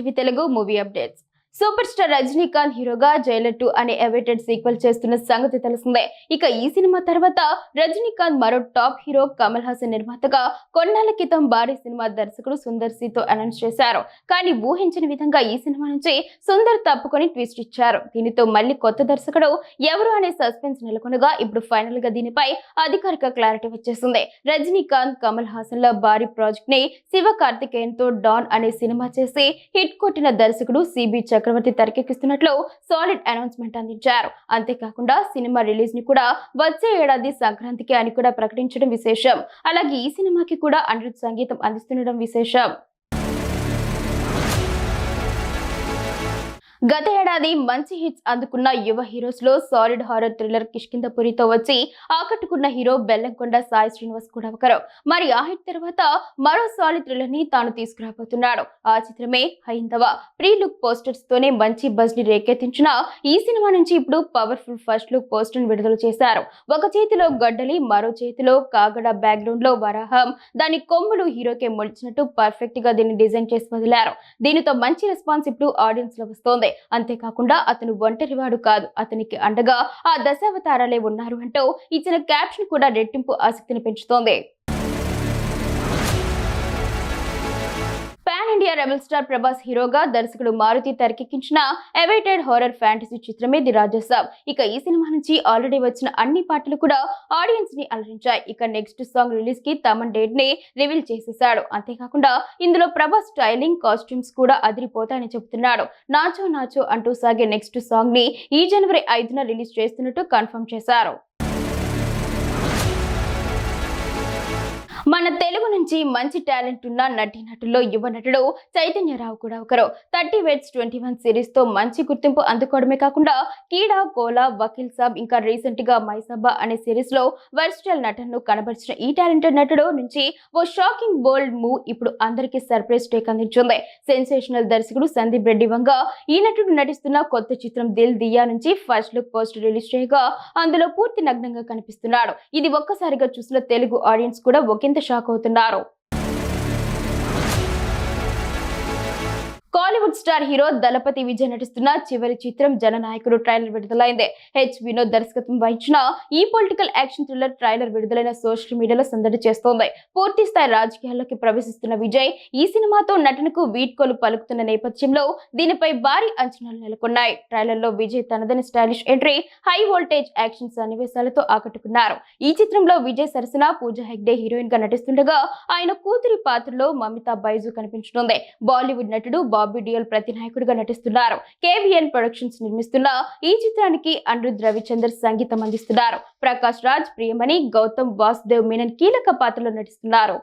TV Telugu movie updates. Super star Rajinikanth హీరోగా Jailer 2 అనే awaited sequel చేస్తున్న సంగతి తెలిసిందే. ఇక ఈ సినిమా తర్వాత రజనీకాంత్ మరో టాప్ హీరో కమల్ హాసన్ నిర్మాతగా కొన్నాళ్ల క్రితం భారీ సినిమా దర్శకుడు సుందర్ సి తో అనౌన్స్ చేశారు. కానీ ఊహించిన విధంగా ఈ సినిమా నుంచి సుందర్ తప్పుకొని ట్విస్ట్ ఇచ్చారు. దీనితో మళ్ళీ కొత్త దర్శకుడు ఎవరు అనే సస్పెన్స్ నెలకొనగా ఇప్పుడు ఫైనల్ గా దీనిపై అధికారిక క్లారిటీ వచ్చేసింది. రజనీకాంత్ కమల్ హాసన్ ల భారీ ప్రాజెక్ట్ ని శివ కార్తికేయన్ తో డాన్ అనే సినిమా చేసి హిట్ కొట్టిన దర్శకుడు సిబి చక్రవర్తి తెరకెక్కిస్తున్నట్లు సాలిడ్ అనౌన్స్మెంట్ అందించారు. అంతేకాకుండా సినిమా రిలీజ్ ని కూడా వచ్చే ఏడాది సంక్రాంతికి అని కూడా ప్రకటించడం విశేషం. అలాగే ఈ సినిమాకి కూడా అనిరుద్ సంగీతం అందిస్తుండడం విశేషం. గత ఏడాది మంచి హిట్స్ అందుకున్న యువ హీరోస్ లో సాలిడ్ హారర్ థ్రిల్లర్ కిష్కింధపురితో వచ్చి ఆకట్టుకున్న హీరో బెల్లంకొండ సాయి శ్రీనివాస్ కూడా ఒకరు. మరి ఆ హిట్ తర్వాత మరో సాలిడ్ థ్రిల్లర్ ని తాను తీసుకురాబోతున్నాడు. ఆ చిత్రమే హైందవ. ప్రీ లుక్ పోస్టర్స్ తోనే మంచి బజ్ ని రేకెత్తించిన ఈ సినిమా నుంచి ఇప్పుడు పవర్ఫుల్ ఫస్ట్ లుక్ పోస్టర్ ని విడుదల చేశారు. ఒక చేతిలో గడ్డలి, మరో చేతిలో కాగడ, బ్యాక్గ్రౌండ్ లో వరాహం, దాని కొమ్ములు హీరోకే మొలిచినట్టు పర్ఫెక్ట్ గా దీన్ని డిజైన్ చేసి వదిలారు. దీనితో మంచి రెస్పాన్స్ ఇప్పుడు ఆడియన్స్ లో వస్తోంది. అంతేకాకుండా అతను ఒంటరివాడు కాదు, అతనికి అండగా ఆ దశావతారాలే ఉన్నారు అంటూ ఇచ్చిన క్యాప్షన్ కూడా రెట్టింపు ఆసక్తిని పెంచుతోంది. Pan India rebel star Prabhas హీరోగా దర్శకుడు మారుతి తెరకెక్కించిన అవైటెడ్ హారర్ ఫ్యాంటసీ చిత్రమే ది రాజసాబ్. ఇక ఈ సినిమా నుంచి ఆల్రెడీ వచ్చిన అన్ని పాటలు కూడా ఆడియన్స్ ని అలరించాయి. ఇక నెక్స్ట్ సాంగ్ రిలీజ్ కి తమన్ డేట్ ని రివీల్ చేసేశాడు. అంతేకాకుండా ఇందులో ప్రభాస్ స్టైలింగ్, కాస్ట్యూమ్స్ కూడా అదిరిపోతాయని చెబుతున్నాడు. నాచో నాచో అంటూ సాగే నెక్స్ట్ సాంగ్ ని ఈ జనవరి 5న రిలీజ్ చేస్తున్నట్టు కన్ఫర్మ్ చేశారు. మన తెలుగు నుంచి మంచి టాలెంట్ ఉన్న నటీనటుల్లో యువ నటుడు చైతన్యరావు కూడా ఒకరు. 30 Weds 21 సిరీస్ తో మంచి గుర్తింపు అందుకోవడమే కాకుండా కీడా, కోలా, వకీల్ సాబ్, ఇంకా రీసెంట్ గా మైసబ్బా అనే సిరీస్ లో వర్స్టైల్ నటనను కనబరిచిన ఈ టాలెంటెడ్ నటుడు నుంచి ఓ షాకింగ్ బోల్డ్ మూవ్ ఇప్పుడు అందరికీ సర్ప్రైజ్ టేక్ అందించింది. సెన్సేషనల్ దర్శకుడు సందీప్ రెడ్డి వంగ ఈ నటుడు నటిస్తున్న కొత్త చిత్రం దిల్ దియా నుంచి ఫస్ట్ లుక్ పోస్టర్ రిలీజ్ చేయగా అందులో పూర్తి నగ్నంగా కనిపిస్తున్నాడు. ఇది ఒక్కసారిగా చూసిన తెలుగు ఆడియన్స్ కూడా ఒకంత షాక్ అవుతున్నారు. కాలీవుడ్ స్టార్ హీరో దళపతి విజయ్ నటిస్తున్న చివరి చిత్రం జననాయకుడు ట్రైలర్ విడుదలైంది. హెచ్ వినోద్ దర్శకత్వం వహించిన ఈ పొలిటికల్ యాక్షన్ థ్రిల్లర్ ట్రైలర్ విడుదలైన సోషల్ మీడియాలో సందడి చేస్తోంది. పూర్తి స్థాయి రాజకీయాల్లోకి ప్రవేశిస్తున్న విజయ్ ఈ సినిమాతో నటనకు వీడ్కోలు పలుకుతున్న నేపథ్యంలో దీనిపై భారీ అంచనాలు నెలకొన్నాయి. ట్రైలర్ లో విజయ్ తనదైన stylish entry, high voltage action సన్నివేశాలతో ఆకట్టుకున్నారు. ఈ చిత్రంలో విజయ్ సరసన పూజా హెగ్డే హీరోయిన్ గా నటిస్తుండగా ఆయన కూతురి పాత్రలో మమితా బైజు కనిపించనుంది. బాలీవుడ్ నటుడు బాబీ డియోల్ ప్రతినాయకుడిగా నటిస్తున్నారు. కేవీఎన్ ప్రొడక్షన్స్ నిర్మిస్తున్న ఈ చిత్రానికి అనిరుద్ రవిచందర్ సంగీతం అందిస్తున్నారు. ప్రకాష్ రాజ్, ప్రియమణి, గౌతమ్ వాసుదేవ్ మీనన్ కీలక పాత్రలో నటిస్తున్నారు.